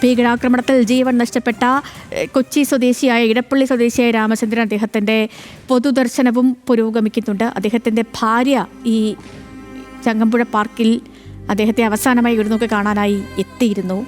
ഭീകരാക്രമണത്തിൽ ജീവൻ നഷ്ടപ്പെട്ട കൊച്ചി സ്വദേശിയായ ഇടപ്പള്ളി സ്വദേശിയായ രാമചന്ദ്രൻ അദ്ദേഹത്തിൻ്റെ പൊതുദർശനവും പുരോഗമിക്കുന്നുണ്ട്. അദ്ദേഹത്തിൻ്റെ ഭാര്യ ഈ ചങ്ങമ്പുഴ പാർക്കിൽ അദ്ദേഹത്തെ അവസാനമായി ഒരു നോക്ക് കാണാനായി എത്തിയിരുന്നു.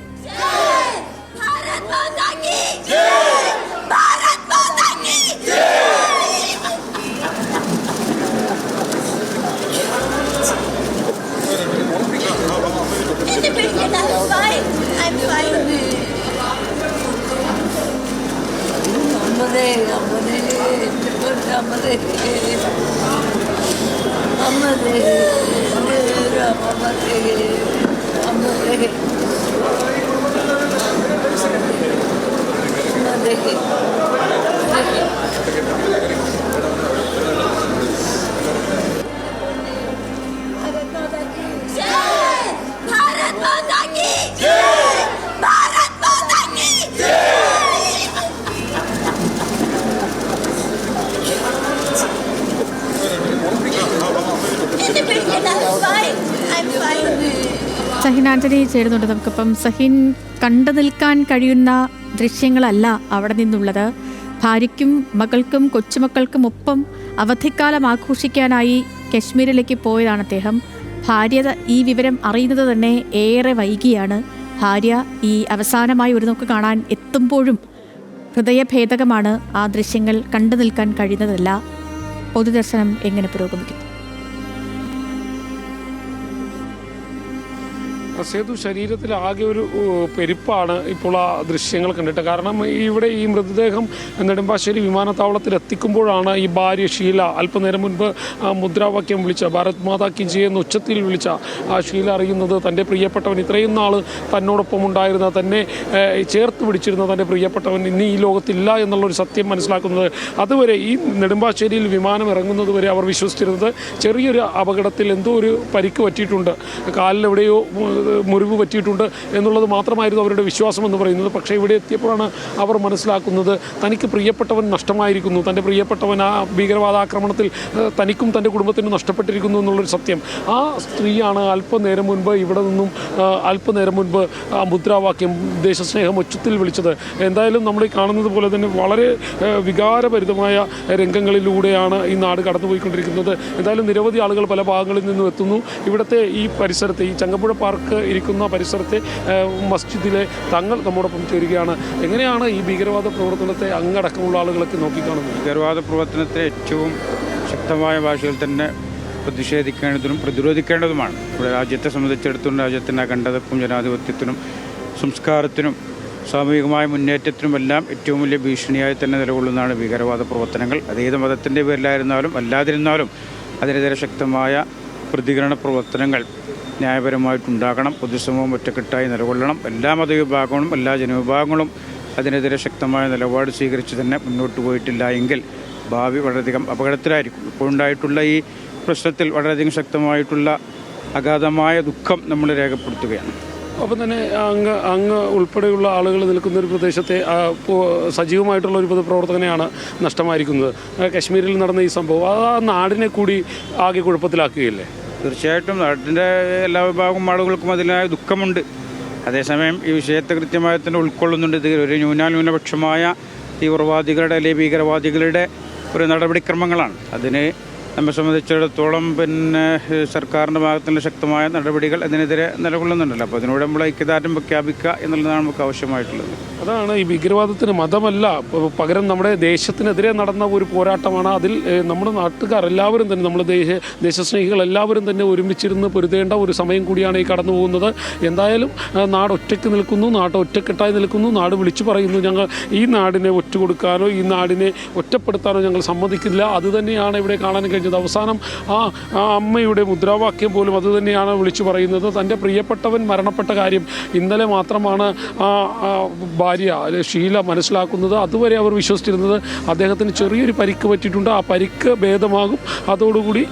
സഹിൻ ആന്റണി ചേരുന്നുണ്ട് നമുക്കിപ്പം. സഹിൻ, കണ്ടു നിൽക്കാൻ കഴിയുന്ന ദൃശ്യങ്ങളല്ല അവിടെ നിന്നുള്ളത്. ഭാര്യയ്ക്കും മകൾക്കും കൊച്ചുമക്കൾക്കും ഒപ്പം അവധിക്കാലം ആഘോഷിക്കാനായി കശ്മീരിലേക്ക് പോയതാണ് അദ്ദേഹം. ഭാര്യ ഈ വിവരം അറിയുന്നത് തന്നെ ഏറെ വൈകിയാണ്. ഭാര്യ ഈ അവസാനമായി ഒരു നോക്ക് കാണാൻ എത്തുമ്പോഴും ഹൃദയഭേദകമാണ്. ആ ദൃശ്യങ്ങൾ കണ്ടു നിൽക്കാൻ കഴിയുന്നതല്ല. പൊതുദർശനം എങ്ങനെ പുരോഗമിക്കുന്നു? സേതു, ശരീരത്തിൽ ആകെ ഒരു പെരുപ്പാണ് ഇപ്പോൾ ആ ദൃശ്യങ്ങൾ കണ്ടിട്ട്. കാരണം ഇവിടെ ഈ മൃതദേഹം നെടുമ്പാശ്ശേരി വിമാനത്താവളത്തിൽ എത്തിക്കുമ്പോഴാണ് ഈ ഭാര്യ ഷീല അല്പനേരം മുൻപ് മുദ്രാവാക്യം വിളിച്ച ഭാരത് മാതാ കി ജയ് എന്ന ഉച്ചത്തിൽ വിളിച്ച ആ ഷീല അറിയുന്നത് തൻ്റെ പ്രിയപ്പെട്ടവൻ, ഇത്രയും നാൾ തന്നോടൊപ്പം ഉണ്ടായിരുന്ന, തന്നെ ചേർത്ത് പിടിച്ചിരുന്ന തൻ്റെ പ്രിയപ്പെട്ടവൻ ഇന്ന് ഈ ലോകത്തില്ല എന്നുള്ളൊരു സത്യം മനസ്സിലാക്കുന്നത്. അതുവരെ ഈ നെടുമ്പാശ്ശേരിയിൽ വിമാനം ഇറങ്ങുന്നത് വരെ അവർ വിശ്വസിച്ചിരുന്നത് ചെറിയൊരു അപകടത്തിൽ എന്തോ ഒരു പരിക്ക് പറ്റിയിട്ടുണ്ട്, കാലിലെവിടെയോ മുറിവ് പറ്റിയിട്ടുണ്ട് എന്നുള്ളത് മാത്രമായിരുന്നു അവരുടെ വിശ്വാസം എന്ന് പറയുന്നത്. പക്ഷേ ഇവിടെ എത്തിയപ്പോഴാണ് അവർ മനസ്സിലാക്കുന്നത് തനിക്ക് പ്രിയപ്പെട്ടവൻ നഷ്ടമായിരിക്കുന്നു, തൻ്റെ പ്രിയപ്പെട്ടവൻ ആ ഭീകരവാദാക്രമണത്തിൽ തനിക്കും തൻ്റെ കുടുംബത്തിനും നഷ്ടപ്പെട്ടിരിക്കുന്നു എന്നുള്ളൊരു സത്യം. ആ സ്ത്രീയാണ് അല്പനേരം മുൻപ് ഇവിടെ നിന്നും അല്പനേരം മുൻപ് ആ മുദ്രാവാക്യം ദേശസ്നേഹം ഉച്ചത്തിൽ വിളിച്ചത്. എന്തായാലും നമ്മൾ കാണുന്നത് പോലെ തന്നെ വളരെ വികാരഭരിതമായ രംഗങ്ങളിലൂടെയാണ് ഈ നാട് കടന്നുപോയിക്കൊണ്ടിരിക്കുന്നത്. എന്തായാലും നിരവധി ആളുകൾ പല ഭാഗങ്ങളിൽ നിന്നും എത്തുന്നു. ഇവിടുത്തെ ഈ പരിസരത്തെ, ഈ ചങ്ങമ്പുഴ പാർക്ക് ഇരിക്കുന്ന പരിസരത്തെ മസ്ജിദിലെ തങ്ങൾ നമ്മോടൊപ്പം ചേരുകയാണ്. എങ്ങനെയാണ് ഈ ഭീകരവാദ പ്രവർത്തനത്തെ അങ്ങടക്കമുള്ള ആളുകളൊക്കെ നോക്കിക്കാണുന്നത്? ഭീകരവാദ പ്രവർത്തനത്തെ ഏറ്റവും ശക്തമായ ഭാഷയിൽ തന്നെ പ്രതിഷേധിക്കേണ്ടതും പ്രതിരോധിക്കേണ്ടതുമാണ്. ഇവിടെ രാജ്യത്തെ സംബന്ധിച്ചിടത്തോളം രാജ്യത്തിൻ്റെ അഖണ്ഡതക്കും ജനാധിപത്യത്തിനും സംസ്കാരത്തിനും സാമൂഹികമായ മുന്നേറ്റത്തിനുമെല്ലാം ഏറ്റവും വലിയ ഭീഷണിയായി തന്നെ നിലകൊള്ളുന്നതാണ് ഭീകരവാദ പ്രവർത്തനങ്ങൾ. അതേത് മതത്തിൻ്റെ പേരിലായിരുന്നാലും അല്ലാതിരുന്നാലും അതിനെതിരെ ശക്തമായ പ്രതികരണ പ്രവർത്തനങ്ങൾ ന്യായപരമായിട്ടുണ്ടാകണം. പൊതുസമൂഹം ഒറ്റക്കെട്ടായി നിലകൊള്ളണം. എല്ലാ മതവിഭാഗങ്ങളും എല്ലാ ജനവിഭാഗങ്ങളും അതിനെതിരെ ശക്തമായ നിലപാട് സ്വീകരിച്ച് തന്നെ മുന്നോട്ട് പോയിട്ടില്ല എങ്കിൽ ഭാവി വളരെയധികം അപകടത്തിലായിരിക്കും. ഇപ്പോഴുണ്ടായിട്ടുള്ള ഈ പ്രശ്നത്തിൽ വളരെയധികം ശക്തമായിട്ടുള്ള അഗാധമായ ദുഃഖം നമ്മൾ രേഖപ്പെടുത്തുകയാണ്. അപ്പം തന്നെ അങ്ങ് ഉൾപ്പെടെയുള്ള ആളുകൾ നിൽക്കുന്ന ഒരു പ്രദേശത്തെ സജീവമായിട്ടുള്ള ഒരു പൊതുപ്രവർത്തകനെയാണ് നഷ്ടമായിരിക്കുന്നത്. കശ്മീരിൽ നടന്ന ഈ സംഭവം ആ നാടിനെ കൂടി ആകെ കുഴപ്പത്തിലാക്കുകയല്ലേ? തീർച്ചയായിട്ടും നാട്ടിൻ്റെ എല്ലാ വിഭാഗം ആളുകൾക്കും അതിനായ ദുഃഖമുണ്ട്. അതേസമയം ഈ വിഷയത്തെ കൃത്യമായി തന്നെ ഉൾക്കൊള്ളുന്നുണ്ട്. ഇത് ഒരു ന്യൂനപക്ഷമായ തീവ്രവാദികളുടെ അല്ലെങ്കിൽ ഭീകരവാദികളുടെ ഒരു നടപടിക്രമങ്ങളാണ്. അതിന് നമ്മെ സംബന്ധിച്ചിടത്തോളം സർക്കാരിൻ്റെ ഭാഗത്തുള്ള ശക്തമായ നടപടികൾ അതിനെതിരെ നിലകൊള്ളുന്നുണ്ടല്ലോ. അപ്പോൾ അതിനോട് നമ്മൾ ഐക്യദാർഢ്യം പ്രഖ്യാപിക്കുക എന്നുള്ളതാണ് നമുക്ക് ആവശ്യമായിട്ടുള്ളത്. അതാണ് ഈ ഭീകരവാദത്തിന് മതമല്ല, പകരം നമ്മുടെ ദേശത്തിനെതിരെ നടന്ന ഒരു പോരാട്ടമാണ്. അതിൽ നമ്മുടെ നാട്ടുകാർ എല്ലാവരും തന്നെ, നമ്മൾ ദേശസ്നേഹികൾ എല്ലാവരും തന്നെ ഒരുമിച്ചിരുന്ന് പൊരുതേണ്ട ഒരു സമയം കൂടിയാണ് ഈ കടന്നു പോകുന്നത്. എന്തായാലും നാട് ഒറ്റയ്ക്ക് നിൽക്കുന്നു, നാട് ഒറ്റക്കെട്ടായി നിൽക്കുന്നു. നാട് വിളിച്ചു പറയുന്നു, ഞങ്ങൾ ഈ നാടിനെ ഒറ്റുകൊടുക്കാനോ ഈ നാടിനെ ഒറ്റപ്പെടുത്താനോ ഞങ്ങൾ സമ്മതിക്കില്ല. അതുതന്നെയാണ് ഇവിടെ കാണാൻ കഴിഞ്ഞത്. അവസാനം ആ അമ്മയുടെ മുദ്രാവാക്യം പോലും അതുതന്നെയാണ് വിളിച്ചു പറയുന്നത്. തൻ്റെ പ്രിയപ്പെട്ടവൻ മരണപ്പെട്ട കാര്യം ഇന്നലെ മാത്രമാണ് ഭാര്യ ഷീല മനസ്സിലാക്കുന്നത്. അതുവരെ അവർ വിശ്വസിച്ചിരുന്നത് അദ്ദേഹത്തിന് ചെറിയൊരു പരിക്ക് പറ്റിയിട്ടുണ്ട്, ആ പരിക്ക് ഭേദമാകും, അതോടുകൂടി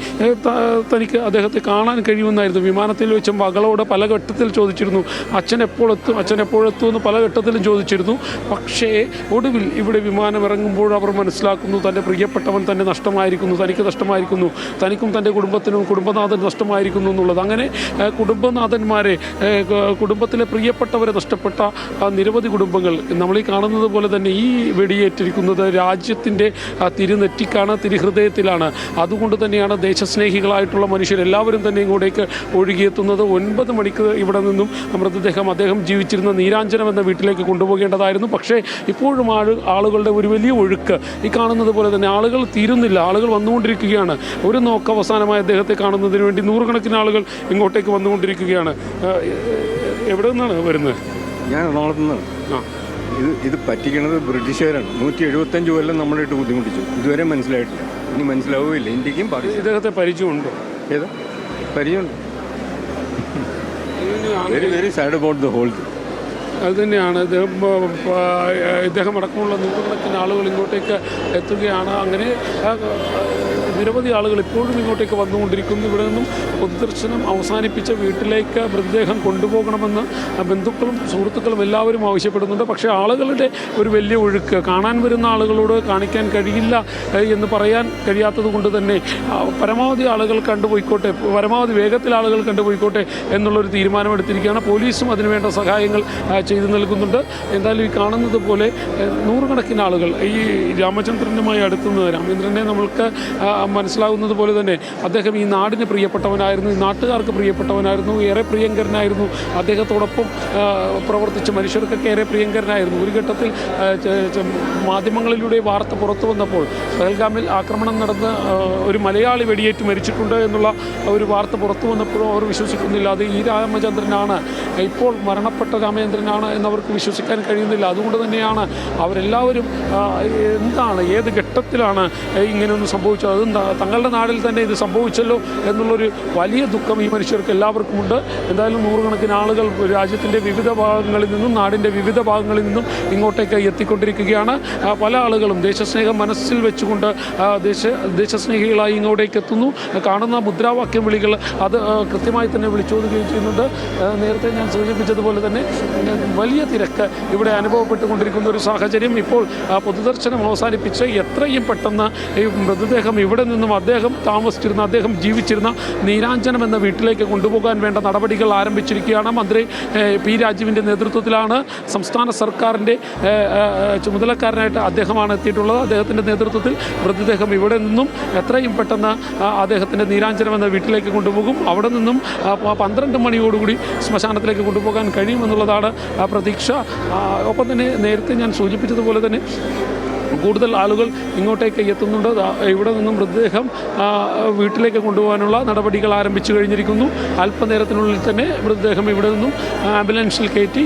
തനിക്ക് അദ്ദേഹത്തെ കാണാൻ കഴിയുമെന്നായിരുന്നു. വിമാനത്തിൽ വെച്ച് മകളോട് പല ഘട്ടത്തിൽ ചോദിച്ചിരുന്നു, അച്ഛൻ എപ്പോഴെത്തും എന്ന് പല ഘട്ടത്തിലും ചോദിച്ചിരുന്നു. പക്ഷേ ഒടുവിൽ ഇവിടെ വിമാനം ഇറങ്ങുമ്പോൾ അവർ മനസ്സിലാക്കുന്നു തൻ്റെ പ്രിയപ്പെട്ടവൻ തന്നെ നഷ്ടമായിരിക്കുന്നു, തനിക്ക് നഷ്ടമായിരിക്കുന്നു. നഷ്ടമായിരിക്കുന്നു, തനിക്കും തൻ്റെ കുടുംബത്തിനും കുടുംബനാഥൻ നഷ്ടമായിരിക്കുന്നു എന്നുള്ളത്. അങ്ങനെ കുടുംബനാഥന്മാരെ, കുടുംബത്തിലെ പ്രിയപ്പെട്ടവരെ നഷ്ടപ്പെട്ട നിരവധി കുടുംബങ്ങൾ നമ്മൾ ഈ കാണുന്നത് പോലെ തന്നെ ഈ വെടിയേറ്റിരിക്കുന്നത് രാജ്യത്തിൻ്റെ തിരുനെറ്റിക്കാണ്, തിരുഹൃദയത്തിലാണ്. അതുകൊണ്ട് തന്നെയാണ് ദേശസ്നേഹികളായിട്ടുള്ള മനുഷ്യരെല്ലാവരും തന്നെ ഇങ്ങോട്ടേക്ക് ഒഴുകിയെത്തുന്നത്. 9 മണിക്ക് ഇവിടെ നിന്നും മൃതദേഹം അദ്ദേഹം ജീവിച്ചിരുന്ന നീരാഞ്ജനം എന്ന വീട്ടിലേക്ക് കൊണ്ടുപോകേണ്ടതായിരുന്നു. പക്ഷേ ഇപ്പോഴും ആളുകളുടെ ഒരു വലിയ ഒഴുക്ക് ഈ കാണുന്നത് പോലെ തന്നെ ആളുകൾ തീരുന്നില്ല, ആളുകൾ വന്നുകൊണ്ടിരിക്കുകയാണ്. ഒരു നോക്ക് അവസാനമായി അദ്ദേഹത്തെ കാണുന്നതിന് വേണ്ടി നൂറുകണക്കിന് ആളുകൾ ഇങ്ങോട്ടേക്ക് വന്നുകൊണ്ടിരിക്കുകയാണ്. എവിടെ നിന്നാണ് വരുന്നത്? ഞാൻ എറണാകുളത്ത് നിന്നാണ്. ഇത് പറ്റിക്കണത് ബ്രിട്ടീഷുകാരാണ്. 175 കൊല്ലം നമ്മളായിട്ട് ബുദ്ധിമുട്ടിച്ചു. ഇതുവരെ മനസ്സിലായിട്ടില്ല, ഇനി മനസ്സിലാവുകയില്ല. ഇന്ത്യക്കും ഇദ്ദേഹത്തെ പരിചയമുണ്ടോ? ഏതാ പരിചയമുണ്ട്. Very very sad about the whole thing. അതുതന്നെയാണ്. ഇദ്ദേഹം അടക്കമുള്ള നൂറുകണക്കിന് ആളുകൾ ഇങ്ങോട്ടേക്ക് എത്തുകയാണ്. അങ്ങനെ നിരവധി ആളുകൾ ഇപ്പോഴും ഇങ്ങോട്ടേക്ക് വന്നുകൊണ്ടിരിക്കുന്നു. ഇവിടെ നിന്നും പൊതുദർശനം അവസാനിപ്പിച്ച വീട്ടിലേക്ക് മൃതദേഹം കൊണ്ടുപോകണമെന്ന് ബന്ധുക്കളും സുഹൃത്തുക്കളും എല്ലാവരും ആവശ്യപ്പെടുന്നുണ്ട്. പക്ഷേ ആളുകളുടെ ഒരു വലിയ ഒഴുക്ക്, കാണാൻ വരുന്ന ആളുകളോട് കാണിക്കാൻ കഴിയില്ല എന്ന് പറയാൻ കഴിയാത്തത് കൊണ്ട് തന്നെ പരമാവധി ആളുകൾ കണ്ടുപോയിക്കോട്ടെ, പരമാവധി വേഗത്തിൽ ആളുകൾ കണ്ടുപോയിക്കോട്ടെ എന്നുള്ളൊരു തീരുമാനമെടുത്തിരിക്കുകയാണ്. പോലീസും അതിനുവേണ്ട സഹായങ്ങൾ ചെയ്തു നൽകുന്നുണ്ട്. എന്തായാലും ഈ കാണുന്നത് പോലെ നൂറുകണക്കിന് ആളുകൾ ഈ രാമചന്ദ്രനുമായി അടുത്തുന്നത്. രാമചന്ദ്രനെ നമ്മൾക്ക് മനസ്സിലാകുന്നത് പോലെ തന്നെ അദ്ദേഹം ഈ നാടിന് പ്രിയപ്പെട്ടവനായിരുന്നു, ഈ നാട്ടുകാർക്ക് പ്രിയപ്പെട്ടവനായിരുന്നു, ഏറെ പ്രിയങ്കരനായിരുന്നു. അദ്ദേഹത്തോടൊപ്പം പ്രവർത്തിച്ച മനുഷ്യർക്കൊക്കെ ഏറെ പ്രിയങ്കരനായിരുന്നു. ഒരു ഘട്ടത്തിൽ മാധ്യമങ്ങളിലൂടെ വാർത്ത പുറത്തു വന്നപ്പോൾ പഹൽഗാമിൽ ആക്രമണം നടന്ന് ഒരു മലയാളി വെടിയേറ്റ് മരിച്ചിട്ടുണ്ട് എന്നുള്ള ഒരു വാർത്ത പുറത്തു വന്നപ്പോഴും അവർ വിശ്വസിക്കുന്നില്ല. അത് ഈ രാമചന്ദ്രനാണ്, ഇപ്പോൾ മരണപ്പെട്ട രാമചന്ദ്രനാണ് എന്നവർക്ക് വിശ്വസിക്കാൻ കഴിയുന്നില്ല. അതുകൊണ്ട് തന്നെയാണ് അവരെല്ലാവരും എന്താണ്, ഏത് ഘട്ടത്തിലാണ് ഇങ്ങനെയൊന്നും സംഭവിച്ചത്, അതും തങ്ങളുടെ നാടിൽ തന്നെ ഇത് സംഭവിച്ചല്ലോ എന്നുള്ളൊരു വലിയ ദുഃഖം ഈ മനുഷ്യർക്ക് എല്ലാവർക്കുമുണ്ട്. എന്തായാലും നൂറുകണക്കിന് ആളുകൾ രാജ്യത്തിൻ്റെ വിവിധ ഭാഗങ്ങളിൽ നിന്നും നാടിൻ്റെ വിവിധ ഭാഗങ്ങളിൽ നിന്നും ഇങ്ങോട്ടേക്ക് എത്തിക്കൊണ്ടിരിക്കുകയാണ്. പല ആളുകളും ദേശസ്നേഹം മനസ്സിൽ വെച്ചുകൊണ്ട് ദേശസ്നേഹികളായി ഇങ്ങോട്ടേക്ക് എത്തുന്നു. കാണുന്ന മുദ്രാവാക്യം വിളികൾ അത് കൃത്യമായി തന്നെ വിളിച്ചോതുകയും ചെയ്യുന്നുണ്ട്. നേരത്തെ ഞാൻ സൂചിപ്പിച്ചതുപോലെ തന്നെ വലിയ തിരക്ക് ഇവിടെ അനുഭവപ്പെട്ടുകൊണ്ടിരിക്കുന്ന ഒരു സാഹചര്യം. ഇപ്പോൾ പൊതുദർശനം അവസാനിപ്പിച്ച് എത്രയും പെട്ടെന്ന് ഈ മൃതദേഹം ഇവിടെ നിന്നും അദ്ദേഹം താമസിച്ചിരുന്ന, അദ്ദേഹം ജീവിച്ചിരുന്ന നീരാഞ്ജനം എന്ന വീട്ടിലേക്ക് കൊണ്ടുപോകാൻ വേണ്ട നടപടികൾ ആരംഭിച്ചിരിക്കുകയാണ്. മന്ത്രി പി രാജീവിൻ്റെ നേതൃത്വത്തിലാണ്, സംസ്ഥാന സർക്കാരിൻ്റെ ചുമതലക്കാരനായിട്ട് അദ്ദേഹമാണ് എത്തിയിട്ടുള്ളത്. അദ്ദേഹത്തിൻ്റെ നേതൃത്വത്തിൽ മൃതദേഹം ഇവിടെ നിന്നും എത്രയും പെട്ടെന്ന് അദ്ദേഹത്തിൻ്റെ നീരാഞ്ജനം എന്ന വീട്ടിലേക്ക് കൊണ്ടുപോകും. അവിടെ നിന്നും 12 മണിയോടുകൂടി ശ്മശാനത്തിലേക്ക് കൊണ്ടുപോകാൻ കഴിയുമെന്നുള്ളതാണ് പ്രതീക്ഷ. ഒപ്പം തന്നെ നേരത്തെ ഞാൻ സൂചിപ്പിച്ചതുപോലെ തന്നെ കൂടുതൽ ആളുകൾ ഇങ്ങോട്ടേക്ക് എത്തുന്നുണ്ട്. ഇവിടെ നിന്നും മൃതദേഹം വീട്ടിലേക്ക് കൊണ്ടുപോകാനുള്ള നടപടികൾ ആരംഭിച്ചു കഴിഞ്ഞിരിക്കുന്നു. അല്പനേരത്തിനുള്ളിൽ തന്നെ മൃതദേഹം ഇവിടെ നിന്നും ആംബുലൻസിൽ കയറ്റി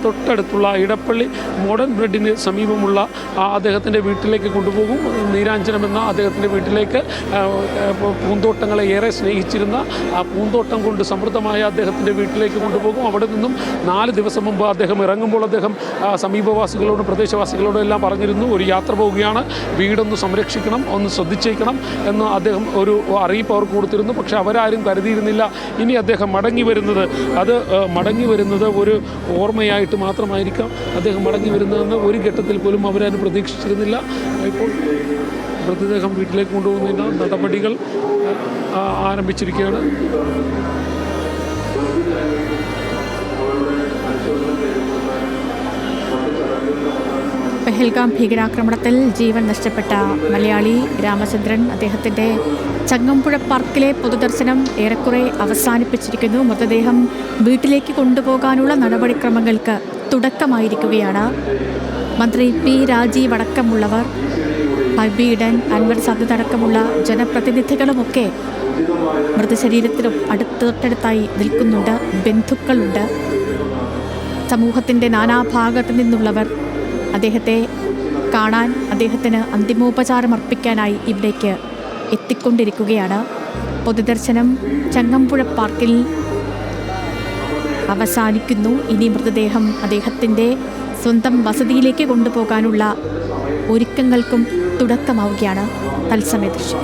തൊട്ടടുത്തുള്ള ഇടപ്പള്ളി മോഡേൺ ബ്രിഡ്ജിന് സമീപമുള്ള അദ്ദേഹത്തിൻ്റെ വീട്ടിലേക്ക് കൊണ്ടുപോകും. നീരാഞ്ജനം എന്ന അദ്ദേഹത്തിൻ്റെ വീട്ടിലേക്ക്, പൂന്തോട്ടങ്ങളെ ഏറെ സ്നേഹിച്ചിരുന്ന ആ പൂന്തോട്ടം കൊണ്ട് സമൃദ്ധമായ അദ്ദേഹത്തിൻ്റെ വീട്ടിലേക്ക് കൊണ്ടുപോകും. അവിടെ നിന്നും 4 ദിവസം മുമ്പ് അദ്ദേഹം ഇറങ്ങുമ്പോൾ അദ്ദേഹം സമീപവാസികളോടും പ്രദേശവാസികളോടും എല്ലാം പറഞ്ഞിരുന്നു, ഒരു യാത്ര പോവുകയാണ്, വീടൊന്ന് സംരക്ഷിക്കണം, ഒന്ന് ശ്രദ്ധിച്ചേക്കണം എന്ന് അദ്ദേഹം ഒരു അറിയിപ്പ് അവർക്ക് കൊടുത്തിരുന്നു. പക്ഷേ അവരാരും കരുതിയിരുന്നില്ല ഇനി അദ്ദേഹം മടങ്ങി വരുന്നത് ഒരു ഓർമ്മയായിട്ട് മാത്രമായിരിക്കാം അദ്ദേഹം മടങ്ങി വരുന്നതെന്ന് ഒരു ഘട്ടത്തിൽ പോലും അവരാരും പ്രതീക്ഷിച്ചിരുന്നില്ല. ഇപ്പോൾ മൃതദേഹം വീട്ടിലേക്ക് കൊണ്ടുപോകുന്നതിന് നടപടികൾ ആരംഭിച്ചിരിക്കുകയാണ്. പെഹൽഗാം ഭീകരാക്രമണത്തിൽ ജീവൻ നഷ്ടപ്പെട്ട മലയാളി രാമചന്ദ്രൻ, അദ്ദേഹത്തിൻ്റെ ചങ്ങമ്പുഴ പാർക്കിലെ പൊതുദർശനം ഏറെക്കുറെ അവസാനിപ്പിച്ചിരിക്കുന്നു. മൃതദേഹം വീട്ടിലേക്ക് കൊണ്ടുപോകാനുള്ള നടപടിക്രമങ്ങൾക്ക് തുടക്കമായിരിക്കുകയാണ്. മന്ത്രി പി രാജീവ് അടക്കമുള്ളവർ, ഹബീഡൻ, അൻവർ സാദത്ത് അടക്കമുള്ള ജനപ്രതിനിധികളുമൊക്കെ മൃതശരീരത്തിനും തൊട്ടടുത്തായി നിൽക്കുന്നുണ്ട്. ബന്ധുക്കളുണ്ട്, സമൂഹത്തിൻ്റെ നാനാഭാഗത്തു നിന്നുള്ളവർ അദ്ദേഹത്തെ കാണാൻ, അദ്ദേഹത്തിന് അന്തിമോപചാരം അർപ്പിക്കാനായി ഇവിടേക്ക് എത്തിക്കൊണ്ടിരിക്കുകയാണ്. പൊതുദർശനം ചങ്ങമ്പുഴ പാർക്കിൽ അവസാനിക്കുന്നു. ഇനി മൃതദേഹം അദ്ദേഹത്തിൻ്റെ സ്വന്തം വസതിയിലേക്ക് കൊണ്ടുപോകാനുള്ള ഒരുക്കങ്ങൾക്കും തുടക്കമാവുകയാണ്. തത്സമയ ദൃശ്യം.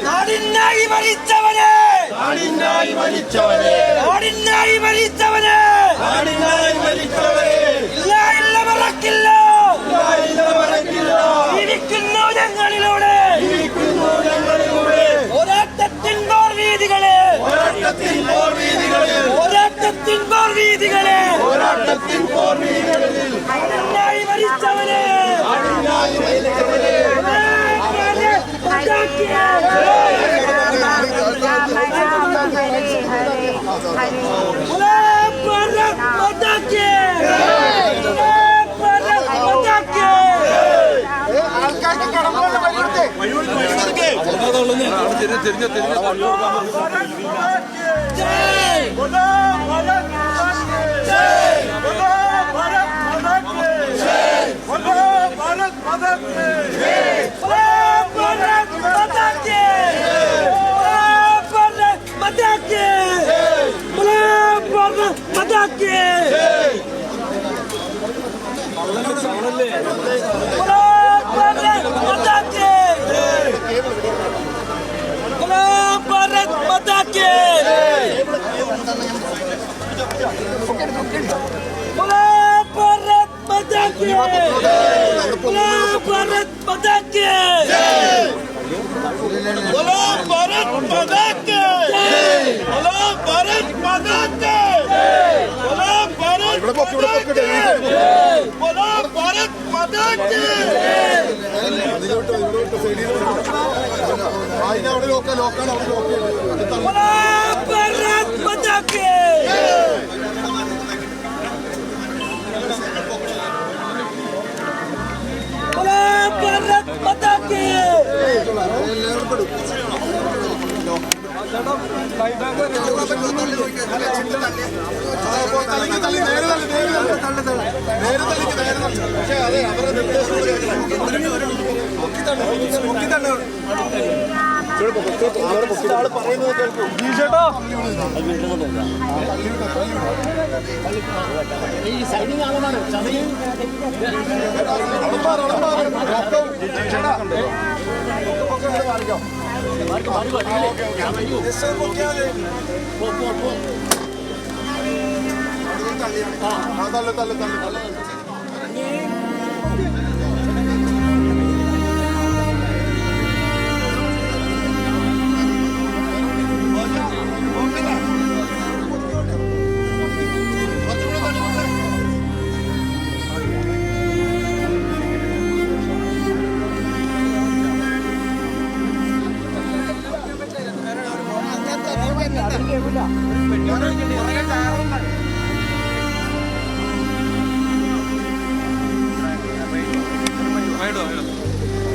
നാടിനായി മരിച്ചവനെ ഇല്ല മറക്കില്ല. ജീവിക്കുന്നു ഞങ്ങളിലൂടെ പോരാട്ടത്തിൻ പോർവീതികളെ നാടിനായി മരിച്ചവനെ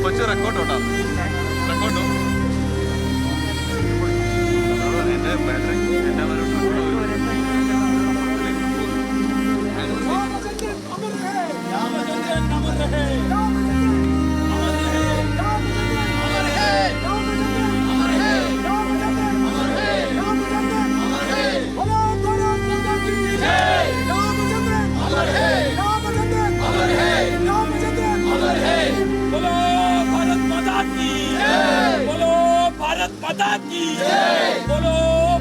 കൊച്ചു റെക്കോർഡോ റെക്കോർഡോ എൻ്റെ ബാറ്ററി എൻ്റെ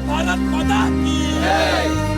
भारत माता की जय।